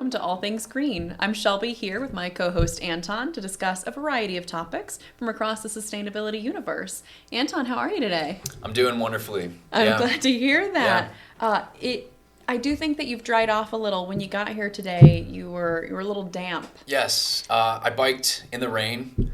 welcome to All Things Green. I'm Shelby here with my co-host Anton to discuss a variety of topics from across the sustainability universe. Anton, how are you today? I'm doing wonderfully. I'm glad to hear that. I do think that you've dried off a little. When you got here today, you were a little damp. Yes, I biked in the rain.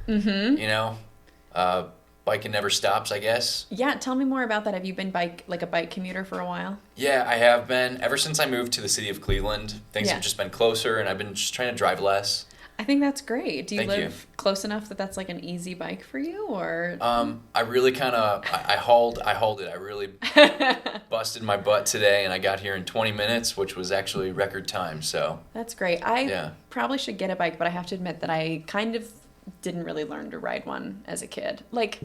Biking never stops, I guess. Yeah, tell me more about that. Have you been a bike commuter for a while? Yeah, I have been. Ever since I moved to the city of Cleveland, things have just been closer, and I've been just trying to drive less. I think that's great. Do you Thank live close enough that that's like an easy bike for you, or? I really I hauled it. I really busted my butt today, and I got here in 20 minutes, which was actually record time. So that's great. I probably should get a bike, but I have to admit that I kind of didn't really learn to ride one as a kid. Like,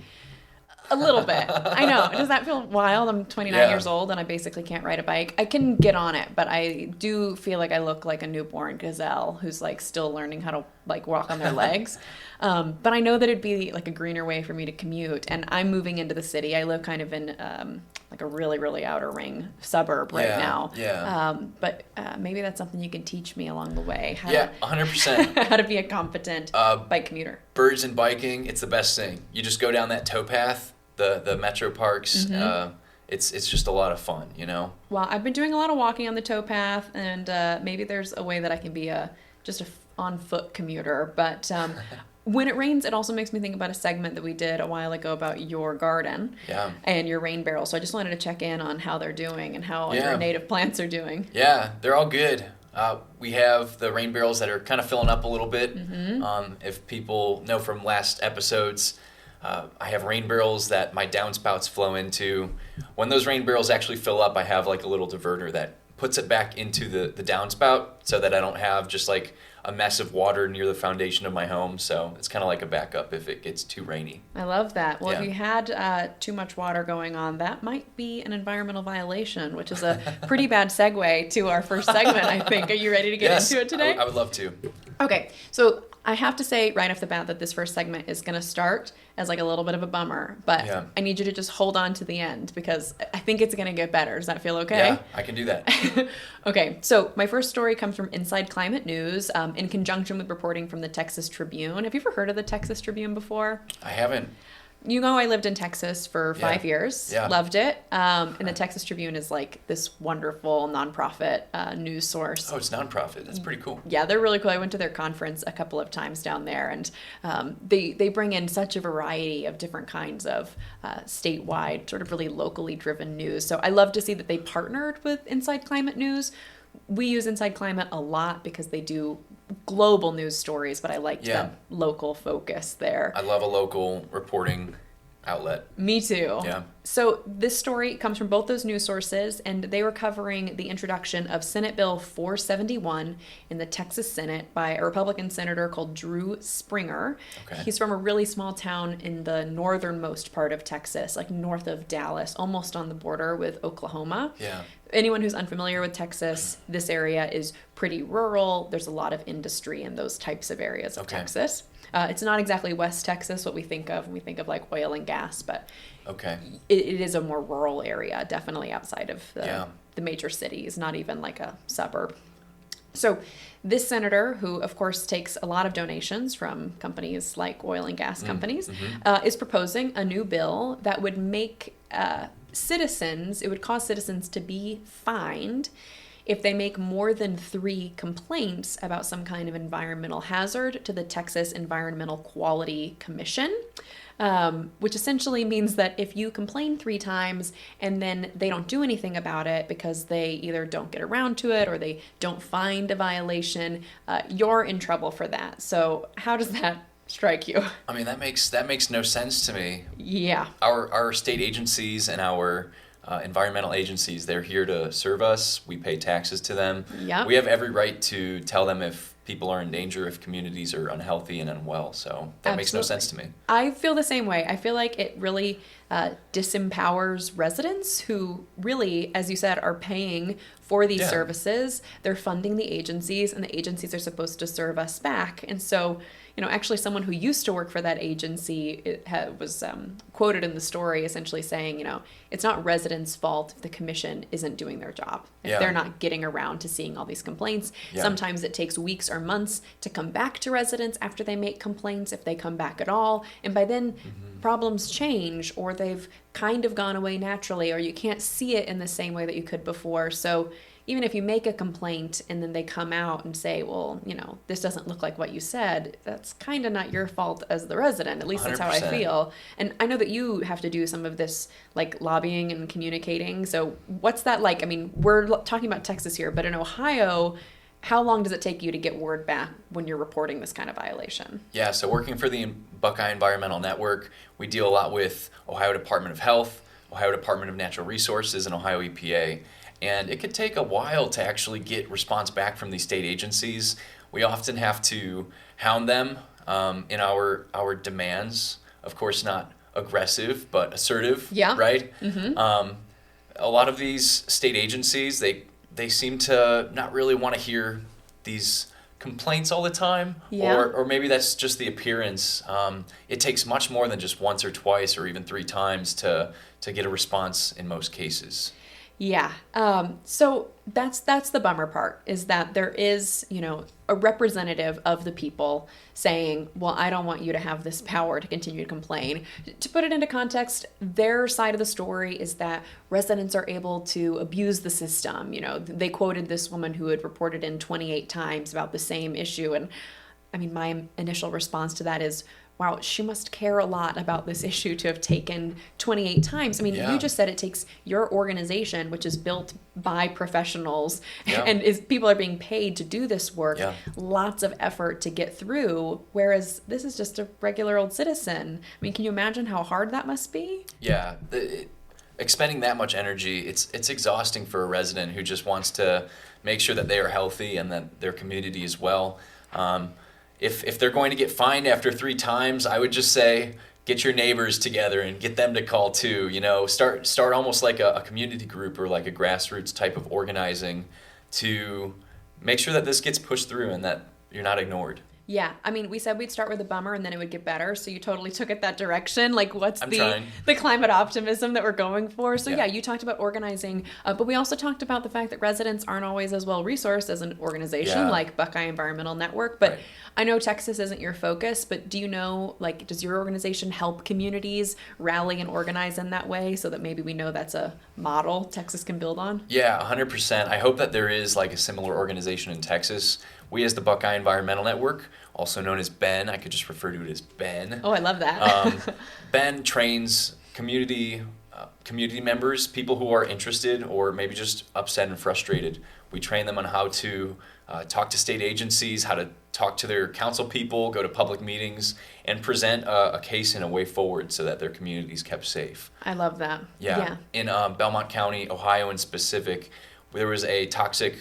a little bit. I know. Does that feel wild? I'm 29 years old and I basically can't ride a bike. I can get on it, but I do feel like I look like a newborn gazelle who's like still learning how to like walk on their legs. But I know that it'd be like a greener way for me to commute. And I'm moving into the city. I live kind of in like a really, really outer ring suburb right now. But maybe that's something you can teach me along the way. 100%. How to be a competent bike commuter. Birds and biking, it's the best thing. You just go down that towpath, the metro parks. It's just a lot of fun, you know? Well, I've been doing a lot of walking on the towpath, and maybe there's a way that I can be just a on-foot commuter. But when it rains, it also makes me think about a segment that we did a while ago about your garden and your rain barrels. So I just wanted to check in on how they're doing and how your native plants are doing. Yeah, they're all good. We have the rain barrels that are kind of filling up a little bit. If people know from last episodes, I have rain barrels that my downspouts flow into. When those rain barrels actually fill up, I have like a little diverter that puts it back into the downspout so that I don't have just like a mess of water near the foundation of my home. So it's kind of like a backup if it gets too rainy. I love that. Well, if you had too much water going on, that might be an environmental violation, which is a pretty bad segue to our first segment, I think. Are you ready to get into it today? I would love to. Okay, so I have to say right off the bat that this first segment is going to start as like a little bit of a bummer, but I need you to just hold on to the end because I think it's going to get better. Does that feel okay? Yeah, I can do that. Okay, so my first story comes from Inside Climate News in conjunction with reporting from the Texas Tribune. Have you ever heard of the Texas Tribune before? I haven't. You know, I lived in Texas for 5 years. Yeah. Loved it. And the Texas Tribune is like this wonderful nonprofit news source. Oh, it's nonprofit. That's pretty cool. Yeah, they're really cool. I went to their conference a couple of times down there, and they bring in such a variety of different kinds of statewide, sort of really locally driven news. So I love to see that they partnered with Inside Climate News. We use Inside Climate a lot because they do global news stories, but I liked the local focus there. I love a local reporting outlet. Me too. Yeah. So this story comes from both those news sources, and they were covering the introduction of Senate Bill 471 in the Texas Senate by a Republican senator called Drew Springer. Okay. He's from a really small town in the northernmost part of Texas, like north of Dallas, almost on the border with Oklahoma. Yeah. Anyone who's unfamiliar with Texas, this area is pretty rural. There's a lot of industry in those types of areas of Texas. It's not exactly West Texas, what we think of when we think of like oil and gas, but it is a more rural area, definitely outside of the major cities, not even like a suburb. So this senator, who of course takes a lot of donations from companies like oil and gas companies, is proposing a new bill that would make it would cause citizens to be fined if they make more than 3 complaints about some kind of environmental hazard to the Texas Environmental Quality Commission, which essentially means that if you complain 3 times and then they don't do anything about it because they either don't get around to it or they don't find a violation, you're in trouble for that. So how does that strike you? I mean, that makes no sense to me. Yeah. Our state agencies and our environmental agencies, they're here to serve us. We pay taxes to them. Yep. We have every right to tell them if people are in danger, if communities are unhealthy and unwell. So that makes no sense to me. I feel the same way. I feel like it really disempowers residents who really, as you said, are paying for these services. They're funding the agencies, and the agencies are supposed to serve us back. And so, actually someone who used to work for that agency was quoted in the story essentially saying, it's not residents' fault if the commission isn't doing their job, if they're not getting around to seeing all these complaints. Sometimes it takes weeks or months to come back to residents after they make complaints, if they come back at all. And by then, problems change, or they've kind of gone away naturally, or you can't see it in the same way that you could before. So even if you make a complaint and then they come out and say, well, this doesn't look like what you said, that's kind of not your fault as the resident. At least that's 100%. How I feel. And I know that you have to do some of this like lobbying and communicating. So what's that like? I mean, we're talking about Texas here, but in Ohio, how long does it take you to get word back when you're reporting this kind of violation? Yeah, so working for the Buckeye Environmental Network, we deal a lot with Ohio Department of Health, Ohio Department of Natural Resources, and Ohio EPA. And it could take a while to actually get response back from these state agencies. We often have to hound them in our demands. Of course, not aggressive, but assertive, right? Mm-hmm. A lot of these state agencies, they seem to not really want to hear these complaints all the time, or maybe that's just the appearance. It takes much more than just once or twice or even 3 times to get a response in most cases. Yeah. So that's the bummer part, is that there is, a representative of the people saying, well, I don't want you to have this power to continue to complain. To put it into context, their side of the story is that residents are able to abuse the system. They quoted this woman who had reported in 28 times about the same issue. And I mean, my initial response to that is, wow, she must care a lot about this issue to have taken 28 times. I mean, you just said it takes your organization, which is built by professionals, and people are being paid to do this work, lots of effort to get through, whereas this is just a regular old citizen. I mean, can you imagine how hard that must be? Yeah. Expending that much energy, it's exhausting for a resident who just wants to make sure that they are healthy and that their community is well. If they're going to get fined after 3 times, I would just say get your neighbors together and get them to call too. Start almost like a community group or like a grassroots type of organizing to make sure that this gets pushed through and that you're not ignored. Yeah, I mean, we said we'd start with a bummer and then it would get better, so you totally took it that direction. Like, what's the climate optimism that we're going for? So you talked about organizing, but we also talked about the fact that residents aren't always as well resourced as an organization like Buckeye Environmental Network. But I know Texas isn't your focus, but do you know, like, does your organization help communities rally and organize in that way so that maybe we know that's a model Texas can build on? Yeah, 100%. I hope that there is like a similar organization in Texas. We as the Buckeye Environmental Network, also known as BEN, I could just refer to it as BEN. Oh, I love that. BEN trains community members, people who are interested or maybe just upset and frustrated. We train them on how to talk to state agencies, how to talk to their council people, go to public meetings, and present a case and a way forward so that their community is kept safe. I love that. Yeah. In Belmont County, Ohio in specific, there was a toxic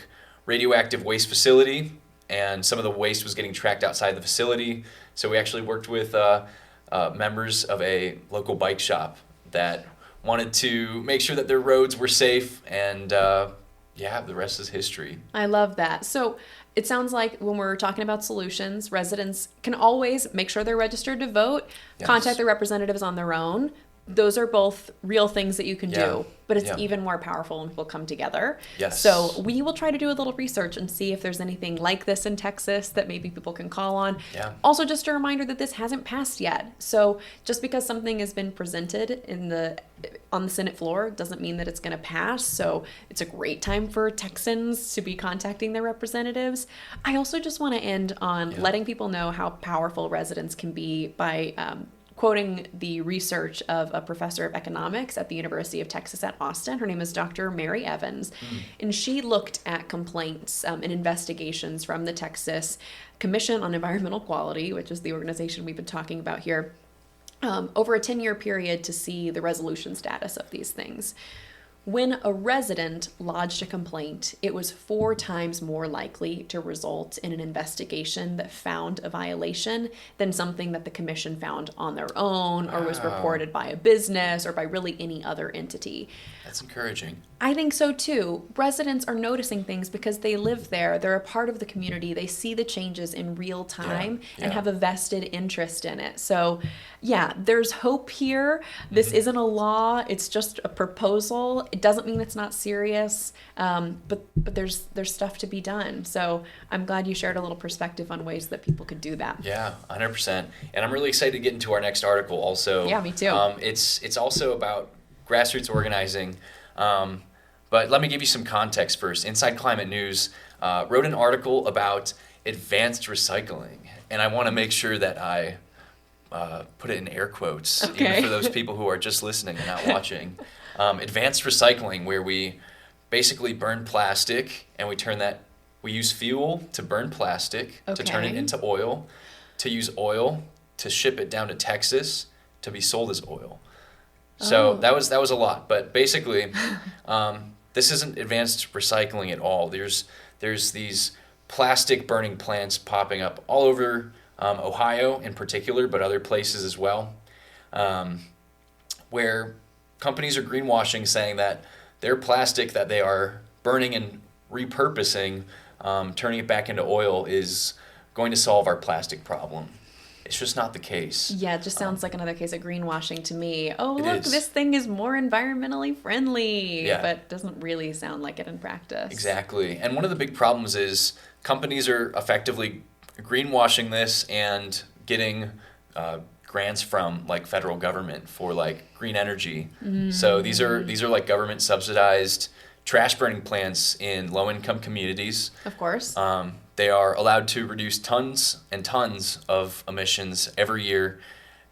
radioactive waste facility, and some of the waste was getting tracked outside the facility. So we actually worked with members of a local bike shop that wanted to make sure that their roads were safe, and the rest is history. I love that. So it sounds like when we're talking about solutions, residents can always make sure they're registered to vote, contact their representatives on their own. Those are both real things that you can do, but it's even more powerful when people come together. Yes. So we will try to do a little research and see if there's anything like this in Texas that maybe people can call on. Yeah. Also, just a reminder that this hasn't passed yet. So just because something has been presented on the Senate floor doesn't mean that it's going to pass. So it's a great time for Texans to be contacting their representatives. I also just want to end on letting people know how powerful residents can be by quoting the research of a professor of economics at the University of Texas at Austin. Her name is Dr. Mary Evans, and she looked at complaints and investigations from the Texas Commission on Environmental Quality, which is the organization we've been talking about here, over a 10-year period to see the resolution status of these things. when a resident lodged a complaint, it was 4 times more likely to result in an investigation that found a violation than something that the commission found on their own or was reported by a business or by really any other entity. That's encouraging. I think so too. Residents are noticing things because they live there. They're a part of the community. They see the changes in real time and have a vested interest in it. So, yeah, there's hope here. This isn't a law. It's just a proposal. It doesn't mean it's not serious, but there's stuff to be done. So I'm glad you shared a little perspective on ways that people could do that. Yeah, 100%. And I'm really excited to get into our next article also. Yeah, me too. It's also about grassroots organizing. But let me give you some context first. Inside Climate News wrote an article about advanced recycling. And I want to make sure that I put it in air quotes, even for those people who are just listening and not watching. Advanced recycling, where we basically burn plastic and we use fuel to burn plastic, to turn it into oil, to use oil to ship it down to Texas to be sold as oil. So that was a lot, but basically, this isn't advanced recycling at all. There's these plastic burning plants popping up all over Ohio in particular, but other places as well, where companies are greenwashing, saying that their plastic that they are burning and repurposing, turning it back into oil, is going to solve our plastic problem. It's just not the case. Yeah, it just sounds like another case of greenwashing to me. Oh, look, this thing is more environmentally friendly, but doesn't really sound like it in practice. Exactly. And one of the big problems is companies are effectively greenwashing this and getting grants from like federal government for like green energy. So these are like government subsidized trash burning plants in low income communities. Of course. They are allowed to reduce tons and tons of emissions every year,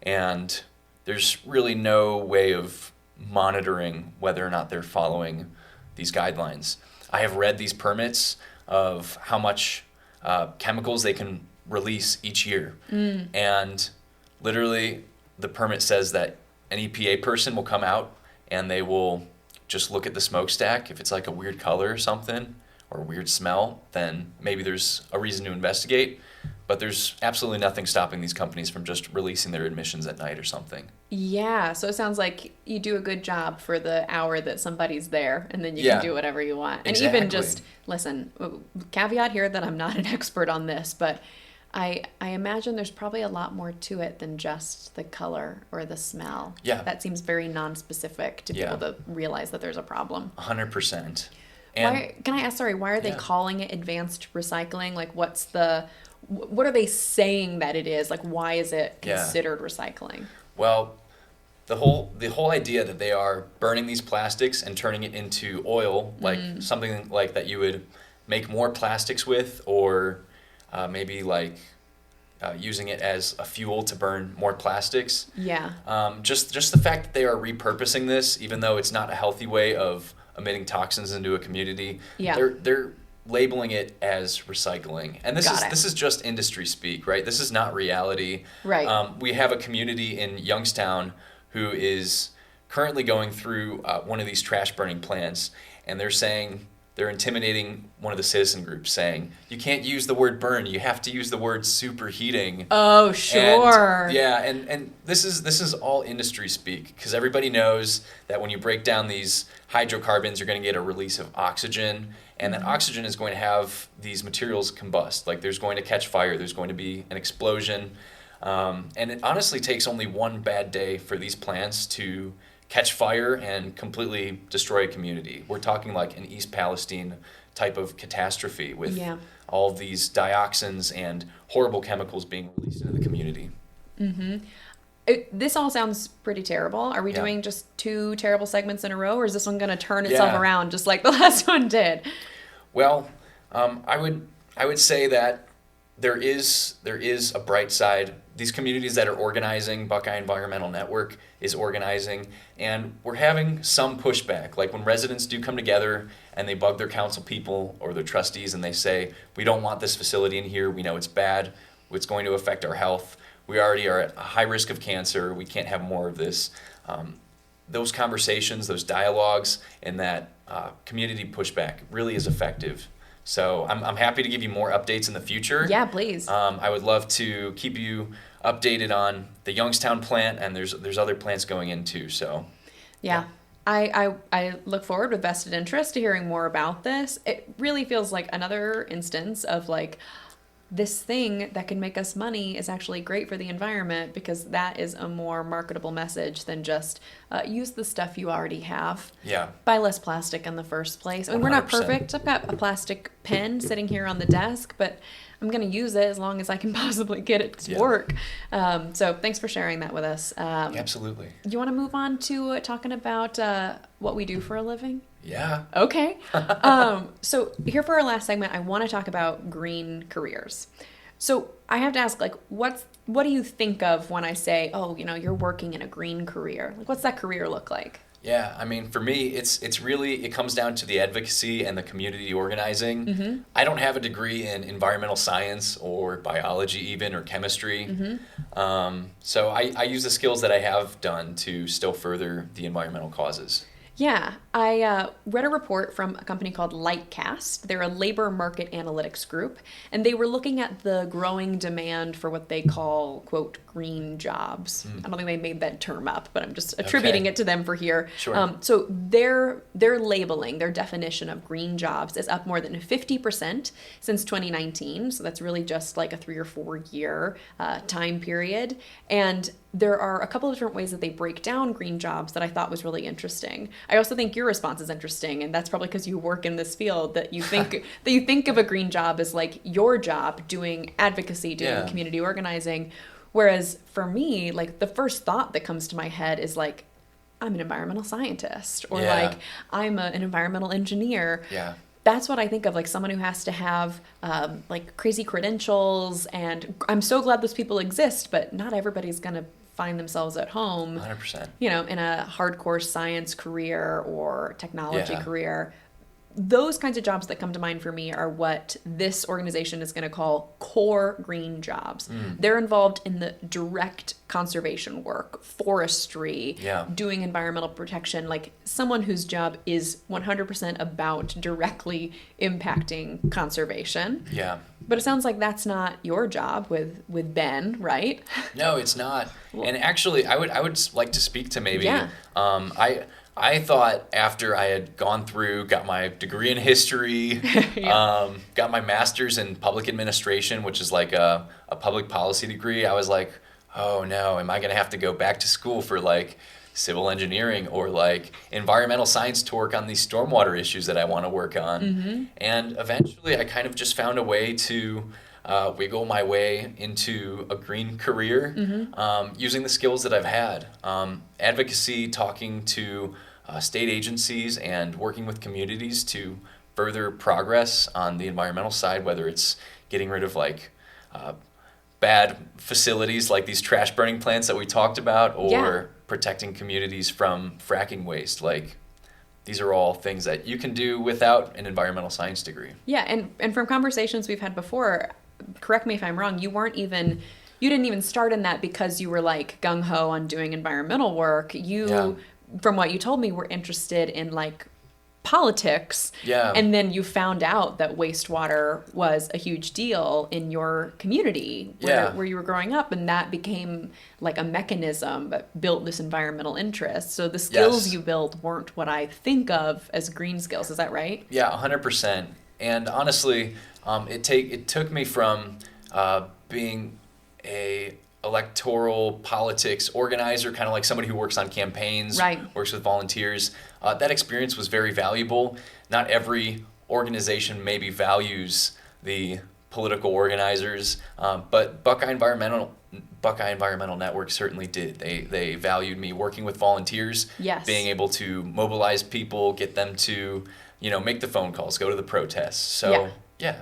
and there's really no way of monitoring whether or not they're following these guidelines. I have read these permits of how much chemicals they can release each year, and literally the permit says that an EPA person will come out and they will just look at the smokestack. If it's like a weird color or something, or a weird smell, then maybe there's a reason to investigate. But there's absolutely nothing stopping these companies from just releasing their emissions at night or something. Yeah, so it sounds like you do a good job for the hour that somebody's there, and then you can do whatever you want. And even just, listen, caveat here that I'm not an expert on this, but I imagine there's probably a lot more to it than just the color or the smell. Yeah. That seems very non-specific to be able to realize that there's a problem. 100%. And can I ask, why are they calling it advanced recycling? Like, what are they saying that it is? Like, why is it considered recycling? Well, the whole idea that they are burning these plastics and turning it into oil, like something like that you would make more plastics with, or maybe like using it as a fuel to burn more plastics. Yeah. Just the fact that they are repurposing this, even though it's not a healthy way of emitting toxins into a community, they're labeling it as recycling. And this is just industry speak, right? This is not reality. Right. We have a community in Youngstown who is currently going through one of these trash burning plants, and they're intimidating one of the citizen groups, saying, you can't use the word burn, you have to use the word superheating. Oh, sure. And this is all industry speak, because everybody knows that when you break down these hydrocarbons, you're going to get a release of oxygen, and that oxygen is going to have these materials combust. Like, there's going to catch fire, there's going to be an explosion, and it honestly takes only one bad day for these plants to catch fire and completely destroy a community. We're talking like an East Palestine type of catastrophe with all of these dioxins and horrible chemicals being released into the community. This all sounds pretty terrible. Are we doing just 2 terrible segments in a row, or is this one going to turn itself around just like the last one did? Well, I would say that there is a bright side. These communities that are organizing, Buckeye Environmental Network is organizing, and we're having some pushback. Like when residents do come together and they bug their council people or their trustees and they say, we don't want this facility in here, we know it's bad, it's going to affect our health, we already are at a high risk of cancer, we can't have more of this. those conversations, those dialogues, and that community pushback really is effective. So I'm happy to give you more updates in the future. Yeah, please. I would love to keep you updated on the Youngstown plant, and there's other plants going in too. So yeah. I look forward with vested interest to hearing more about this. It really feels like another instance of like, this thing that can make us money is actually great for the environment, because that is a more marketable message than just use the stuff you already have. Yeah. Buy less plastic in the first place. I mean, we're not 100%. perfect. I've got a plastic pen sitting here on the desk, but I'm going to use it as long as I can possibly get it to work. So thanks for sharing that with us. Absolutely. Do you want to move on to talking about what we do for a living? Yeah. Okay. So here for our last segment, I want to talk about green careers. So I have to ask, like, what do you think of when I say, oh, you're working in a green career? Like, what's that career look like? Yeah, I mean, for me, it's really, it comes down to the advocacy and the community organizing. Mm-hmm. I don't have a degree in environmental science or biology even, or chemistry. Mm-hmm. So I use the skills that I have done to still further the environmental causes. Yeah, I read a report from a company called Lightcast. They're a labor market analytics group, and they were looking at the growing demand for what they call, quote, green jobs. I don't think they made that term up, but I'm just attributing it to them for here. Sure. So their labeling, their definition of green jobs is up more than 50% since 2019. So that's really just like a 3 or 4 year time period. And there are a couple of different ways that they break down green jobs that I thought was really interesting. I also think your response is interesting, and that's probably because you work in this field, that you think of a green job as like your job doing advocacy, doing community organizing. Whereas for me, like, the first thought that comes to my head is like, I'm an environmental scientist, or like, I'm an environmental engineer. Yeah. That's what I think of, like someone who has to have like crazy credentials. And I'm so glad those people exist, but not everybody's going to find themselves at home, 100%. In a hardcore science career or technology career. Those kinds of jobs that come to mind for me are what this organization is going to call core green jobs. They're involved in the direct conservation work, forestry, doing environmental protection, like someone whose job is 100% about directly impacting conservation. Yeah. But it sounds like that's not your job with Ben, right? No, it's not. And actually, I would like to speak to maybe. Yeah. I thought after I had gone through, got my degree in history, got my master's in public administration, which is like a public policy degree, I was like, oh no, am I going to have to go back to school for like civil engineering or like environmental science to work on these stormwater issues that I want to work on? And eventually I kind of just found a way to wiggle my way into a green career using the skills that I've had. Advocacy, talking to state agencies and working with communities to further progress on the environmental side, whether it's getting rid of like bad facilities like these trash burning plants that we talked about, or protecting communities from fracking waste. Like, these are all things that you can do without an environmental science degree. Yeah, and from conversations we've had before, correct me if I'm wrong, you didn't even start in that because you were like gung-ho on doing environmental work. From what you told me, were interested in like politics. Yeah. And then you found out that wastewater was a huge deal in your community where you were growing up, and that became like a mechanism that built this environmental interest. So the skills you built weren't what I think of as green skills. Is that right? Yeah, 100%. And honestly, it took me from being a electoral politics organizer, kind of like somebody who works on campaigns, works with volunteers. That experience was very valuable. Not every organization maybe values the political organizers, but Buckeye Environmental Network certainly did. They valued me working with volunteers, being able to mobilize people, get them to, make the phone calls, go to the protests. So, yeah.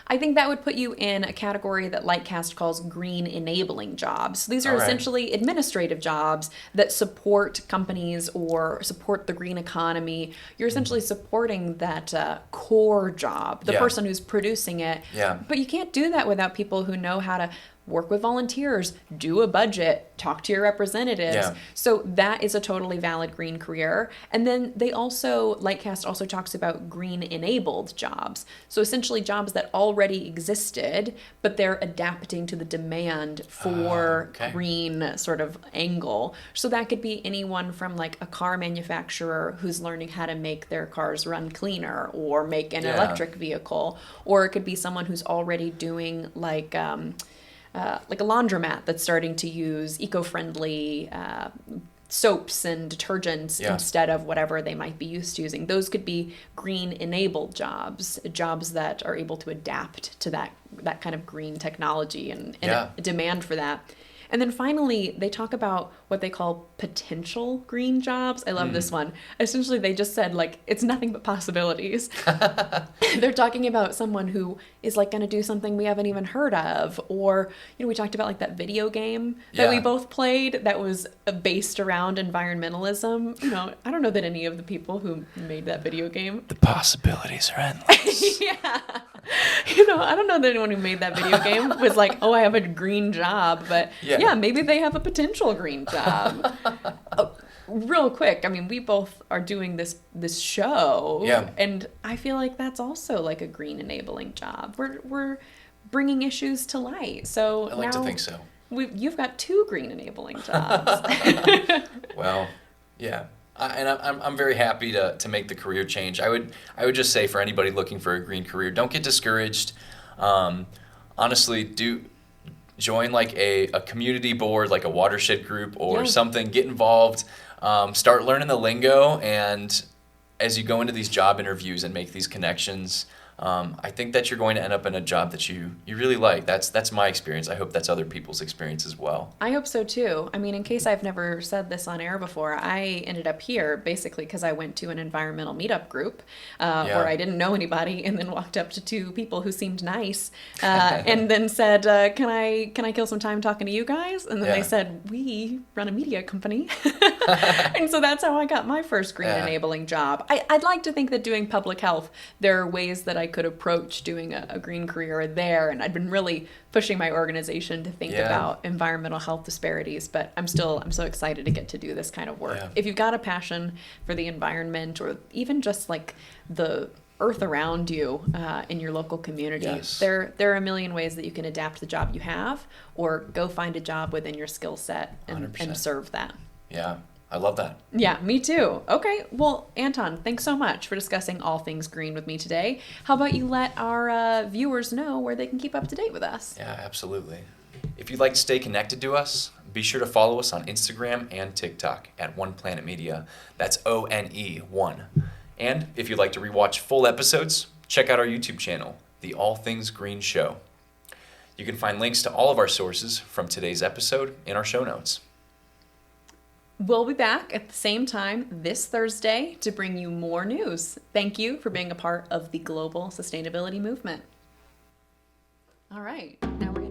I think that would put you in a category that Lightcast calls green enabling jobs. So these are essentially administrative jobs that support companies or support the green economy. You're essentially supporting that core job, the person who's producing it. Yeah. But you can't do that without people who know how to work with volunteers, do a budget, talk to your representatives. Yeah. So that is a totally valid green career. And then they also, Lightcast also talks about green enabled jobs. So essentially jobs that already existed, but they're adapting to the demand for green sort of angle. So that could be anyone from like a car manufacturer who's learning how to make their cars run cleaner or make an electric vehicle, or it could be someone who's already doing like a laundromat that's starting to use eco-friendly soaps and detergents instead of whatever they might be used to using. Those could be green enabled jobs that are able to adapt to that kind of green technology and a demand for that. And then finally, they talk about what they call potential green jobs. I love this one. Essentially, they just said, like, it's nothing but possibilities. They're talking about someone who is, like, going to do something we haven't even heard of. Or, you know, we talked about, like, that video game that we both played that was based around environmentalism. You know, I don't know that any of the people who made that video game. The possibilities are endless. Yeah. You know, I don't know that anyone who made that video game was like, oh, I have a green job. But yeah, maybe they have a potential green job. Real quick, I mean, we both are doing this show. Yeah. And I feel like that's also like a green enabling job. We're bringing issues to light. So I like to think so. You've got 2 green enabling jobs. Well, yeah. I'm very happy to make the career change. I would just say for anybody looking for a green career, don't get discouraged. Honestly, do join like a community board, like a watershed group or something. Get involved. Start learning the lingo, and as you go into these job interviews and make these connections, I think that you're going to end up in a job that you really like. That's my experience. I hope that's other people's experience as well. I hope so too. I mean, in case I've never said this on air before, I ended up here basically because I went to an environmental meetup group where I didn't know anybody, and then walked up to 2 people who seemed nice, and then said, "Can I kill some time talking to you guys?" And then they said, "We run a media company," and so that's how I got my first green enabling job. I'd like to think that doing public health, there are ways that I could approach doing a green career there, and I've been really pushing my organization to think about environmental health disparities, but I'm so excited to get to do this kind of work. If you've got a passion for the environment, or even just like the earth around you in your local community, there are a million ways that you can adapt the job you have, or go find a job within your skill set and serve that. Yeah. I love that. Yeah, me too. Okay, well, Anton, thanks so much for discussing all things green with me today. How about you let our viewers know where they can keep up to date with us? Yeah, absolutely. If you'd like to stay connected to us, be sure to follow us on Instagram and TikTok at One Planet Media. That's ONE1. And if you'd like to rewatch full episodes, check out our YouTube channel, The All Things Green Show. You can find links to all of our sources from today's episode in our show notes. We'll be back at the same time this Thursday to bring you more news. Thank you for being a part of the global sustainability movement. All right, now we're